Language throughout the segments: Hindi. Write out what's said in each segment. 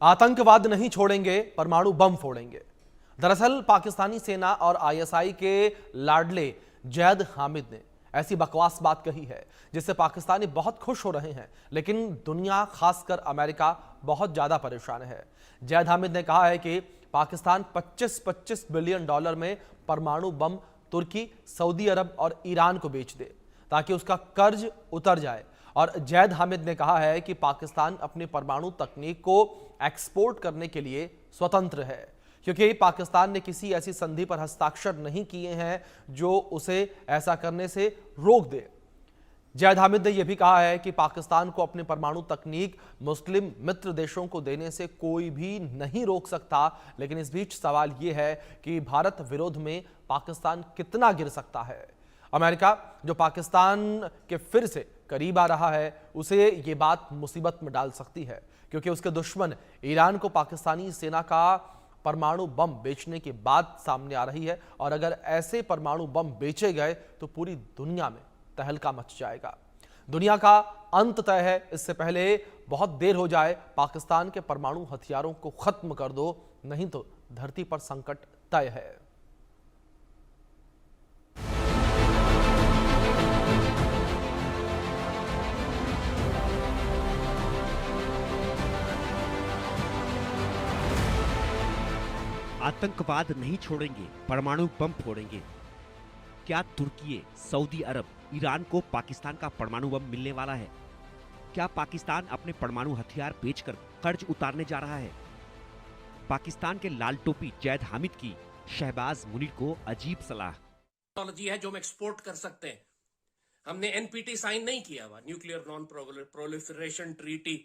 आतंकवाद नहीं छोड़ेंगे, परमाणु बम फोड़ेंगे। दरअसल पाकिस्तानी सेना और आईएसआई के लाडले जैद हामिद ने ऐसी बकवास बात कही है जिससे पाकिस्तानी बहुत खुश हो रहे हैं, लेकिन दुनिया खासकर अमेरिका बहुत ज्यादा परेशान है। जैद हामिद ने कहा है कि पाकिस्तान 25-25 बिलियन डॉलर में परमाणु बम तुर्की, सऊदी अरब और ईरान को बेच दे ताकि उसका कर्ज उतर जाए। और जैद हामिद ने कहा है कि पाकिस्तान अपनी परमाणु तकनीक को एक्सपोर्ट करने के लिए स्वतंत्र है, क्योंकि पाकिस्तान ने किसी ऐसी संधि पर हस्ताक्षर नहीं किए हैं जो उसे ऐसा करने से रोक दे। जैद हामिद ने यह भी कहा है कि पाकिस्तान को अपनी परमाणु तकनीक मुस्लिम मित्र देशों को देने से कोई भी नहीं रोक सकता, लेकिन इस बीच सवाल यह है कि भारत विरोध में पाकिस्तान कितना गिर सकता है। अमेरिका, जो पाकिस्तान के फिर से करीब आ रहा है, उसे ये बात मुसीबत में डाल सकती है, क्योंकि उसके दुश्मन ईरान को पाकिस्तानी सेना का परमाणु बम बेचने की बात सामने आ रही है। और अगर ऐसे परमाणु बम बेचे गए तो पूरी दुनिया में तहलका मच जाएगा। दुनिया का अंत तय है। इससे पहले बहुत देर हो जाए, पाकिस्तान के परमाणु हथियारों को खत्म कर दो, नहीं तो धरती पर संकट तय है। आतंकवाद नहीं छोड़ेंगे, परमाणु बम फोड़ेंगे। क्या तुर्की, सऊदी अरब, ईरान को पाकिस्तान का परमाणु बम मिलने वाला है? क्या पाकिस्तान अपने परमाणु हथियार बेचकर कर्ज उतारने जा रहा है? पाकिस्तान के लाल टोपी जैद हामिद की शहबाज मुनीर को अजीब सलाह। टेक्नोलॉजी है जो हम एक्सपोर्ट कर सकते हैं। हमने एनपीटी साइन नहीं किया हुआ, nuclear non proliferation treaty.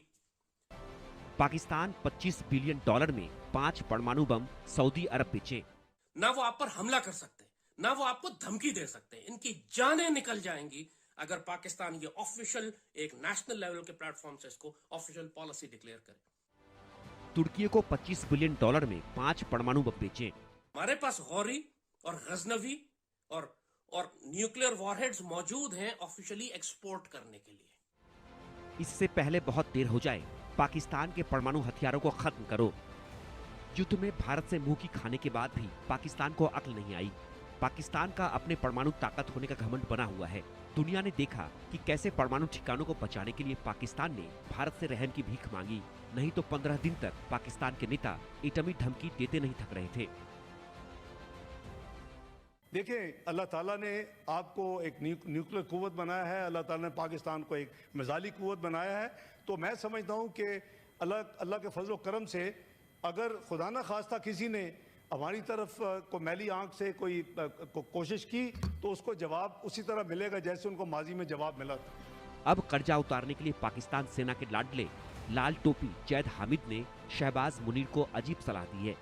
Pakistan 25 billion dollar में 5 परमाणु बम सऊदी अरब बेचे। ना वो आप पर हमला कर सकते हैं, ना वो आपको धमकी दे सकते हैं। इनकी जानें निकल जाएंगी अगर पाकिस्तान ये ऑफिशियल एक नेशनल लेवल के प्लेटफॉर्म से इसको ऑफिशियल पॉलिसी डिक्लेयर करे। तुर्की को 25 बिलियन डॉलर में 5 परमाणु बम बेचे। हमारे पास गौरी और गजनवी और न्यूक्लियर वॉरहेड्स मौजूद हैं ऑफिशियली एक्सपोर्ट करने के लिए। इससे पहले बहुत देर हो जाए, पाकिस्तान के परमाणु हथियारों को खत्म करो। युद्ध में भारत से मुंह की खाने के बाद भी पाकिस्तान को अक्ल नहीं आई। पाकिस्तान का अपने परमाणु ताकत होने का घमंड बना हुआ है। दुनिया ने देखा कि कैसे परमाणु ठिकानों को बचाने के लिए पाकिस्तान ने भारत से रहम की भीख मांगी, नहीं तो 15 दिन तक पाकिस्तान के नेता एटमी धमकी देते नहीं थक रहे थे। देखिए, अल्लाह ताला ने आपको एक न्यूक्लियर कुव्वत बनाया है, अल्लाह ताला ने पाकिस्तान को एक मिसाइली कुव्वत बनाया है। तो मैं समझता हूँ कि अल्लाह के फजल करम से अगर खुदा न खास्ता किसी ने हमारी तरफ को मैली आंख से कोई कोशिश की तो उसको जवाब उसी तरह मिलेगा जैसे उनको माजी में जवाब मिला था। अब कर्जा उतारने के लिए पाकिस्तान सेना के लाडले लाल टोपी जैद हामिद ने शहबाज मुनीर को अजीब सलाह दी है।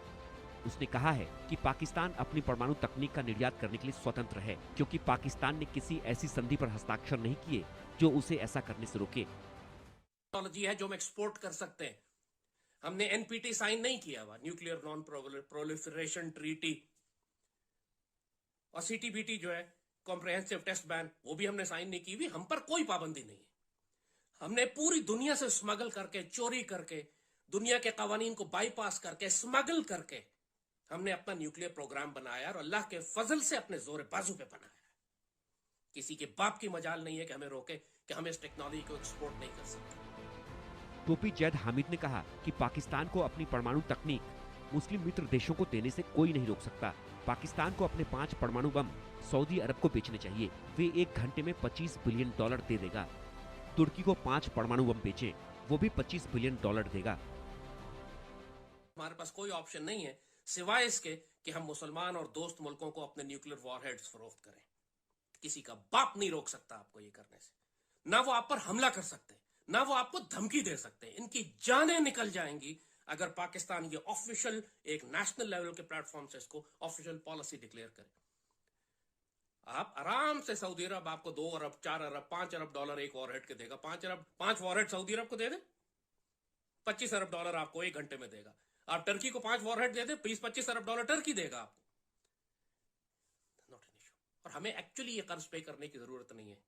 उसने कहा है कि पाकिस्तान अपनी परमाणु तकनीक का निर्यात करने के लिए स्वतंत्र है, क्योंकि पाकिस्तान ने किसी ऐसी संधि पर हस्ताक्षर नहीं किए जो उसे ऐसा करने से रोके। टेक्नोलॉजी है जो हम एक्सपोर्ट कर सकते हैं। हमने एनपीटी साइन नहीं किया हुआ, न्यूक्लियर नॉन प्रोलिफरेशन ट्रीटी। और सीटीबीटी जो है कॉम्प्रिहेंसिव टेस्ट बैन, वो भी हमने साइन नहीं की हुई। हम पर कोई पाबंदी नहीं है। हमने पूरी दुनिया से स्मगल करके, चोरी करके, दुनिया के कवानीन को बाईपास करके, स्मगल करके हमने अपना न्यूक्लियर प्रोग्राम बनाया और अल्लाह के फजल से अपने जोर बाजू पे बनाया। किसी के बाप की मजाल नहीं है कि हमें रोके कि हम इस टेक्नोलॉजी को एक्सपोर्ट नहीं कर सकते। टोपी जैद हामिद ने कहा कि पाकिस्तान को अपनी परमाणु तकनीक मुस्लिम मित्र देशों को देने से कोई नहीं रोक सकता। पाकिस्तान को अपने 5 परमाणु बम सऊदी अरब को बेचने चाहिए। वे 1 घंटे में 25 बिलियन डॉलर दे देगा। तुर्की को 5 परमाणु बम बेचे, वो भी 25 बिलियन डॉलर देगा। हमारे पास कोई ऑप्शन नहीं है सिवाय इसके कि हम मुसलमान और दोस्त मुल्कों को अपने न्यूक्लियर वॉरहेड्स फरोख्त करें। किसी का बाप नहीं रोक सकता आपको ये करने से। ना वो आप पर हमला कर सकते, ना वो आपको धमकी दे सकते। इनकी जानें निकल जाएंगी अगर पाकिस्तान ये ऑफिशियल एक नेशनल लेवल के प्लेटफॉर्म से इसको ऑफिशियल पॉलिसी डिक्लेयर करे। आप आराम से सऊदी अरब आपको 2 अरब, 4 अरब, 5 अरब डॉलर एक वॉरहेड के देगा। 5 वॉरहेड सऊदी अरब को दे दे, 25 अरब डॉलर आपको 1 घंटे में देगा। आप टर्की को 5 वॉरहेड दे दे, 25 अरब डॉलर टर्की देगा आपको। Not an issue. और हमें एक्चुअली ये कर्ज पे करने की जरूरत नहीं है।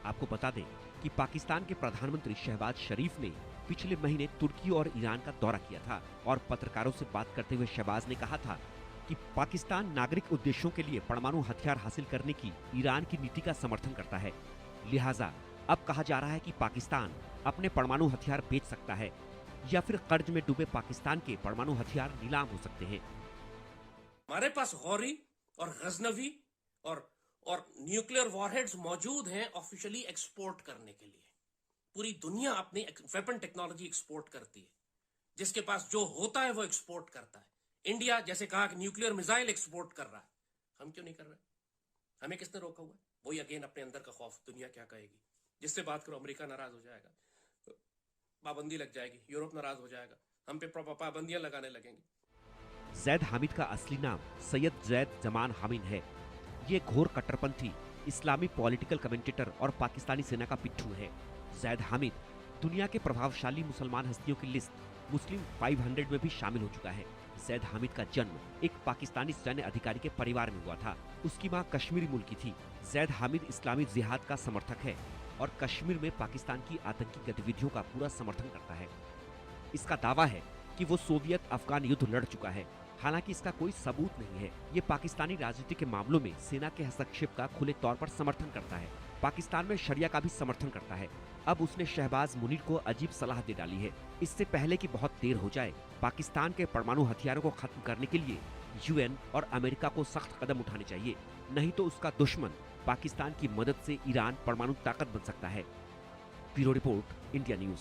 आपको बता दें कि पाकिस्तान के प्रधानमंत्री शहबाज शरीफ ने पिछले महीने तुर्की और ईरान का दौरा किया था और पत्रकारों से बात करते हुए शहबाज ने कहा था कि पाकिस्तान नागरिक उद्देश्यों के लिए परमाणु हथियार हासिल करने की ईरान की नीति का समर्थन करता है। लिहाजा अब कहा जा रहा है कि पाकिस्तान अपने परमाणु हथियार बेच सकता है या फिर कर्ज में डूबे पाकिस्तान के परमाणु हथियार नीलाम हो सकते हैं। हमारे पास गौरी और गजनवी और न्यूक्लियर वॉरहेड्स मौजूद हैं ऑफिशियली एक्सपोर्ट करने के लिए। पूरी दुनिया अपनी वेपन टेक्नोलॉजी एक्सपोर्ट करती है। जिसके पास जो होता है वो एक्सपोर्ट करता है। इंडिया जैसे कहा कि न्यूक्लियर मिसाइल एक्सपोर्ट कर रहा है, हम क्यों नहीं कर रहे? हमें किसने रोका हुआ है? वही अगेन अपने अंदर का खौफ, दुनिया क्या कहेगी। जिससे बात करो अमेरिका नाराज हो जाएगा, पाबंदी लग जाएगी, यूरोप नाराज हो जाएगा, हम पे पाबंदियां लगाने लगेंगे। जैद हामिद का असली नाम सैयद जैद जमान हामिद है। ये घोर कट्टरपंथी इस्लामी पॉलिटिकल कमेंटेटर और पाकिस्तानी सेना का पिट्ठू है। जैद हामिद दुनिया के प्रभावशाली मुसलमान हस्तियों की लिस्ट मुस्लिम 500 में भी शामिल हो चुका है। जैद हामिद का जन्म एक पाकिस्तानी सैन्य अधिकारी के परिवार में हुआ था। उसकी मां कश्मीरी मूल की थी। जैद हामिद इस्लामी जिहाद का समर्थक है और कश्मीर में पाकिस्तान की आतंकी गतिविधियों का पूरा समर्थन करता है। इसका दावा है कि वो सोवियत अफगान युद्ध लड़ चुका है, हालांकि इसका कोई सबूत नहीं है। ये पाकिस्तानी राजनीति के मामलों में सेना के हस्तक्षेप का खुले तौर पर समर्थन करता है। पाकिस्तान में शरिया का भी समर्थन करता है। अब उसने शहबाज मुनीर को अजीब सलाह दे डाली है। इससे पहले कि बहुत देर हो जाए, पाकिस्तान के परमाणु हथियारों को खत्म करने के लिए यूएन और अमेरिका को सख्त कदम उठाने चाहिए, नहीं तो उसका दुश्मन पाकिस्तान की मदद से ईरान परमाणु ताकत बन सकता है। Bureau report, India news.